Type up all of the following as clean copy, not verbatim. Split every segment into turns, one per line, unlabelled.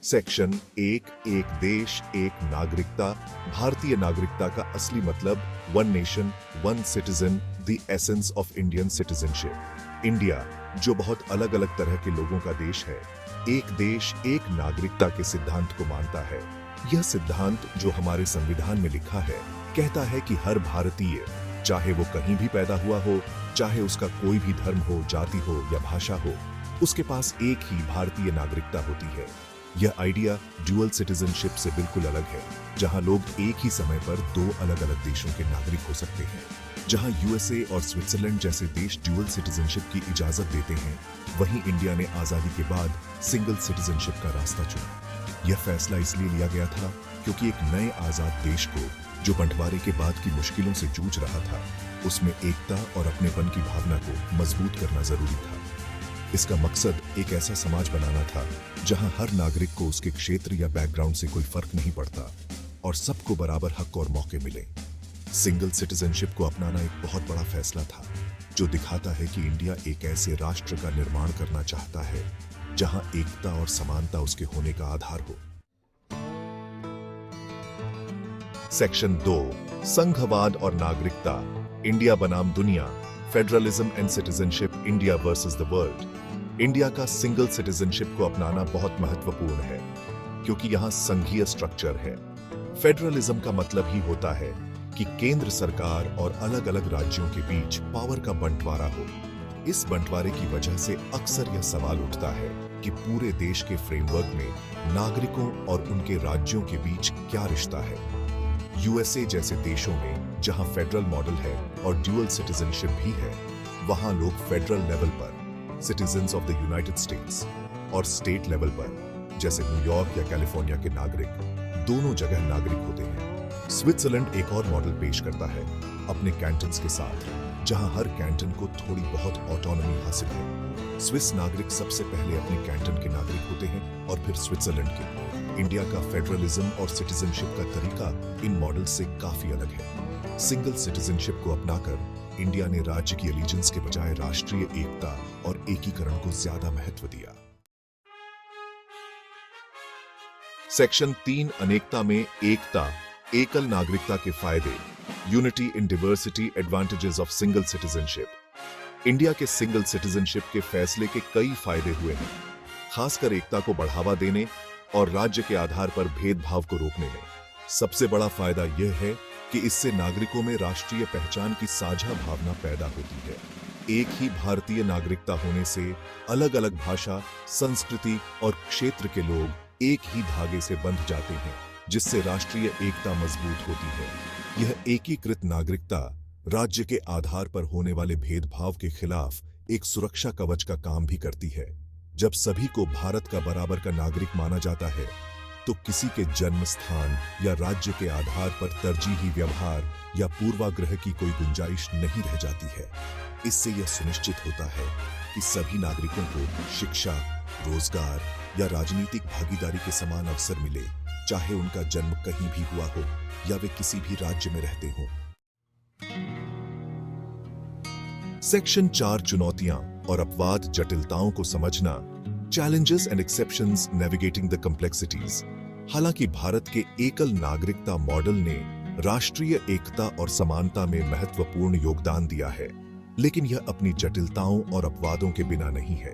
Section एक, एक देश एक नागरिकता। भारतीय नागरिकता का असली मतलब one nation one citizen, the essence of Indian citizenship. India जो बहुत अलग अलग तरह के लोगों का देश है, एक देश एक नागरिकता के सिद्धांत को मानता है। यह सिद्धांत जो हमारे संविधान में लिखा है कहता है कि हर भारतीय, चाहे वो कहीं भी पैदा हुआ हो, चाहे उसका कोई भी धर्म हो, जाति हो या भाषा हो, उसके पास एक ही भारतीय नागरिकता होती है। यह आइडिया ड्यूअल सिटीजनशिप से बिल्कुल अलग है, जहां लोग एक ही समय पर दो अलग अलग देशों के नागरिक हो सकते हैं। जहां यूएसए और स्विट्जरलैंड जैसे देश ड्यूअल सिटीजनशिप की इजाजत देते हैं, वहीं इंडिया ने आजादी के बाद सिंगल सिटीजनशिप का रास्ता चुना। यह फैसला इसलिए लिया गया था क्योंकि एक नए आजाद देश को, जो बंटवारे के बाद की मुश्किलों से जूझ रहा था, उसमें एकता और अपनेपन की भावना को मजबूत करना जरूरी था। इसका मकसद एक ऐसा समाज बनाना था जहां हर नागरिक को उसके क्षेत्र या बैकग्राउंड से कोई फर्क नहीं पड़ता और सबको बराबर हक और मौके मिले। सिंगल सिटीजनशिप को अपनाना एक बहुत बड़ा फैसला था, जो दिखाता है कि इंडिया एक ऐसे राष्ट्र का निर्माण करना चाहता है जहां एकता और समानता उसके होने का आधार हो। सेक्शन 2, संघवाद और नागरिकता। इंडिया बनाम दुनिया, federalism and citizenship, India versus the world. India का सिंगल सिटीजनशिप को अपनाना बहुत महत्वपूर्ण है क्योंकि यहां संघीय स्ट्रक्चर है। फेडरलिज्म का मतलब ही होता है कि केंद्र सरकार और अलग अलग राज्यों के बीच पावर का बंटवारा हो। इस बंटवारे की वजह से अक्सर यह सवाल उठता है कि पूरे देश के फ्रेमवर्क में नागरिकों और उनके राज्यों के बीच क्या रिश्ता है। यूएसए जैसे देशों में जहां फेडरल मॉडल है और ड्यूअल सिटीजनशिप भी है, वहां लोग फेडरल लेवल पर citizens of the United states और स्टेट लेवल पर जैसे न्यूयॉर्क या कैलिफोर्निया के नागरिक दोनों जगह नागरिक होते हैं। स्विट्जरलैंड एक और मॉडल पेश करता है अपने कैंटन्स के साथ, जहां हर कैंटन को थोड़ी बहुत ऑटोनॉमी हासिल है। स्विस नागरिक सबसे पहले अपने कैंटन के नागरिक होते हैं और फिर स्विट्जरलैंड के। इंडिया का फेडरलिज्म और सिटीजनशिप का तरीका इन मॉडल से काफी अलग है। सिंगल सिटीजनशिप को अपनाकर इंडिया ने राज्य की एलिजेंस के बजाय राष्ट्रीय एकता और एकीकरण को ज्यादा महत्व दिया। सेक्शन 3, अनेकता में एकता, एकल नागरिकता के फायदे। Unity in diversity, advantages of single citizenship. India के सिंगल सिटीजनशिप के फैसले के कई फायदे हुए हैं, खासकर एकता को बढ़ावा देने और राज्य के आधार पर भेदभाव को रोकने में। सबसे बड़ा फायदा यह है कि इससे नागरिकों में राष्ट्रीय पहचान की साझा भावना पैदा होती है। एक ही भारतीय नागरिकता होने से अलग अलग भाषा, संस्कृति और क्षेत्र के लोग एक ही धागे से बंध जाते हैं, जिससे राष्ट्रीय एकता मजबूत होती है। यह एकीकृत नागरिकता राज्य के आधार पर होने वाले भेदभाव के खिलाफ एक सुरक्षा कवच का काम भी करती है। जब सभी को भारत का बराबर का नागरिक माना जाता है, तो किसी के जन्म स्थान या राज्य के आधार पर तरजीही व्यवहार या पूर्वाग्रह की कोई गुंजाइश नहीं रह जाती है। इससे यह सुनिश्चित होता है कि सभी नागरिकों को शिक्षा, रोजगार या राजनीतिक भागीदारी के समान अवसर मिले, चाहे उनका जन्म कहीं भी हुआ हो या वे किसी भी राज्य में रहते हों। सेक्शन 4, चुनौतियां और अपवाद, जटिलताओं को समझना। Challenges and exceptions, navigating the complexities. हालांकि भारत के एकल नागरिकता मॉडल ने राष्ट्रीय एकता और समानता में महत्वपूर्ण योगदान दिया है, लेकिन यह अपनी जटिलताओं और अपवादों के बिना नहीं है।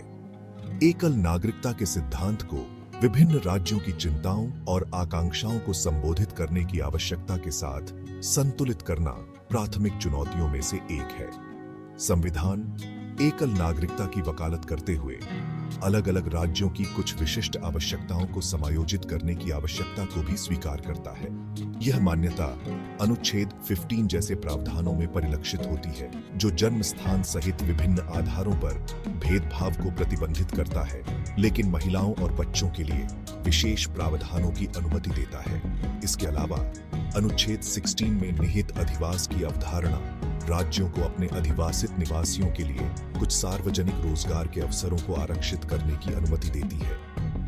एकल नागरिकता के सिद्धांत को विभिन्न राज्यों की चिंताओं और आकांक्षाओं को संबोधित करने की आवश्यकता के साथ संतुलित करना प्राथमिक चुनौतियों में से एक है। संविधान एकल नागरिकता की वकालत करते हुए अलग अलग राज्यों की कुछ विशिष्ट आवश्यकताओं को समायोजित करने की आवश्यकता को भी स्वीकार करता है। यह मान्यता अनुच्छेद 15 जैसे प्रावधानों में परिलक्षित होती है, जो जन्म स्थान सहित विभिन्न आधारों पर भेदभाव को प्रतिबंधित करता है, लेकिन महिलाओं और बच्चों के लिए विशेष प्रावधानों की अनुमति देता है। इसके अलावा अनुच्छेद 16 में निहित अधिवास की अवधारणा राज्यों को अपने अधिवासित निवासियों के लिए कुछ सार्वजनिक रोजगार के अवसरों को आरक्षित करने की अनुमति देती है।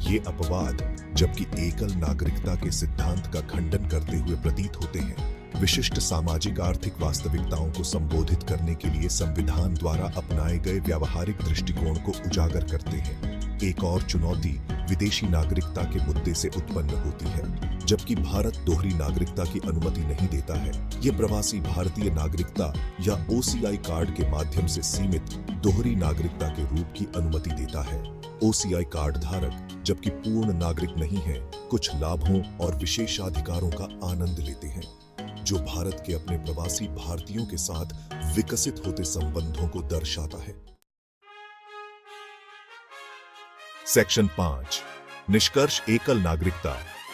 ये अपवाद, जबकि एकल नागरिकता के सिद्धांत का खंडन करते हुए प्रतीत होते हैं, विशिष्ट सामाजिक आर्थिक वास्तविकताओं को संबोधित करने के लिए संविधान द्वारा अपनाए गए व्यावहारिक दृष्टिकोण को उजागर करते हैं। एक और चुनौती विदेशी नागरिकता के मुद्दे से उत्पन्न होती है, जबकि भारत दोहरी नागरिकता की अनुमति नहीं देता है। ये प्रवासी भारतीय नागरिकता या ओसीआई कार्ड के माध्यम से सीमित दोहरी नागरिकता के रूप की अनुमति देता है। ओसीआई कार्ड धारक, जबकि पूर्ण नागरिक नहीं है, कुछ लाभों और विशेषाधिकारों का आनंद लेते हैं, जो भारत के अपने प्रवासी भारतीयों के साथ विकसित होते संबंधों को दर्शाता है। सेक्शन 5, निष्कर्ष एकल नागरिकता,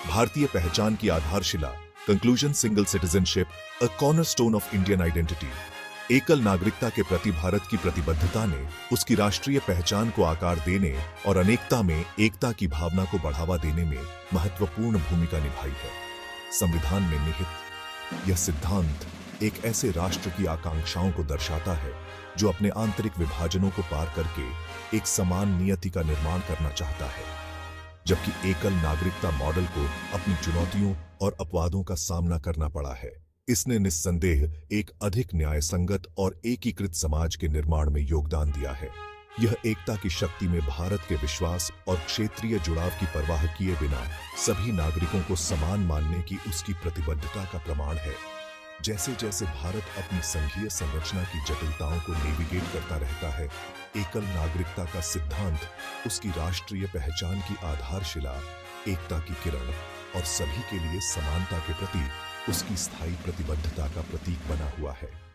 भारतीय पहचान की आधारशिला। Conclusion, single citizenship a cornerstone of Indian identity. एकल नागरिकता के प्रति भारत की प्रतिबद्धता ने उसकी राष्ट्रीय पहचान को आकार देने और अनेकता में एकता की भावना को बढ़ावा देने में महत्वपूर्ण भूमिका निभाई है। संविधान में निहित यह सिद्धांत एक ऐसे राष्ट्र की आकांक्षाओं को दर्शाता है जो अपने आंतरिक विभाजनों को पार करके एक समान नियति का निर्माण करना चाहता है, जबकि एकल नागरिकता मॉडल को अपनी चुनौतियों और अपवादों का सामना करना पड़ा है। इसने निस्संदेह एक अधिक न्यायसंगत और एकीकृत समाज के निर्माण में योगदान दिया है। यह एकता की शक्ति में भारत के विश्वास और क्षेत्रीय जुड़ाव की परवाह किए बिना सभी नागरिकों को समान मानने की उसकी प्रतिबद्धता का प्रमाण है। जैसे जैसे भारत अपनी संघीय संरचना की जटिलताओं को नेविगेट करता रहता है, एकल नागरिकता का सिद्धांत उसकी राष्ट्रीय पहचान की आधारशिला, एकता की किरण और सभी के लिए समानता के प्रति उसकी स्थायी प्रतिबद्धता का प्रतीक बना हुआ है।